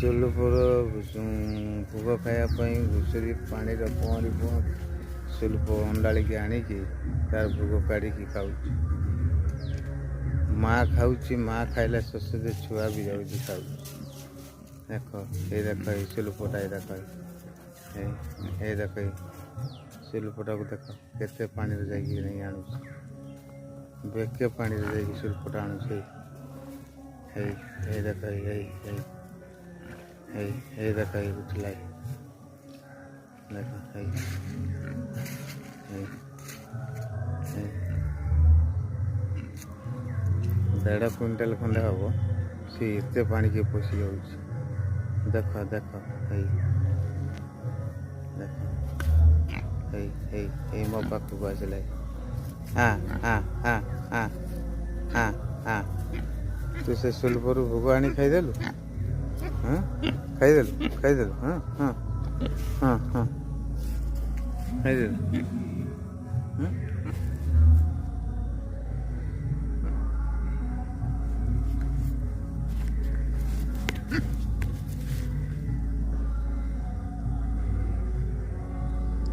ସୁଲୁପୁର ଭୋଗ ଖାଇବା ପାଇଁ ଘୁଷୁରୀ ପାଣିରେ ପହଁରି ପହଁରି ସୁଲୁପ ଅଣ୍ଡାଳିକି ଆଣିକି ତାର ଭୋଗ କାଢ଼ିକି ଖାଉଛି। ମାଆ ଖାଉଛି, ମାଆ ଖାଇଲା ଶେଷରେ ଛୁଆ ବି ଯାଉଛି ଖାଉଛି। ଦେଖ ଏଇ ଦେଖ ଏଇ ସୁଲୁପଟା, ଏଇ ଦେଖ ଏଇ ଦେଖ ଏଇ ସୁଲୁପଟାକୁ ଦେଖ କେତେ ପାଣିରେ ଯାଇକି ନେଇ ଆଣୁଛି। ବେକେ ପାଣିରେ ଯାଇକି ସୁଲୁପଟା ଆଣୁଛି। ଏଇ ଦେଖ ଏଇ ଦେଖ ଏଇ ଉଠିଲା, ଦେଖ ଏଇ 1.5 କୁଇଣ୍ଟାଲ ଖଣ୍ଡେ ହବ। ସେ ଏତେ ପାଣିକି ପଶି ଯାଉଛି। ଦେଖ ଦେଖ ଏଇ ଦେଖ ଏଇ ମୋ ପାଖକୁ ଆସିଲା। ତୁ ସେ ସୁଲୁପୁରୁ ଭୋଗ ଆଣି ଖାଇଦେଲୁ? ହଁ ଖାଇଦେଲୁ ଖାଇଦେଲୁ? ହଁ ହଁ ହଁ ହଁ ଖାଇଦେଲୁ?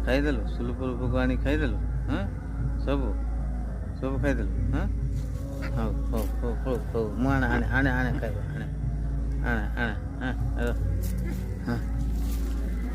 ଖାଇଦେଲୁ ସୁଲୁପୁରୁ ଭୋଗ ଆଣି ଖାଇଦେଲୁ? ହଁ ସବୁ ସବୁ ଖାଇଦେଲୁ? ହଁ ହଉ ହଉ ହଉ ହଉ ହଉ ମୁଁ ଆଣେ ଖାଇବା, ଆଣେ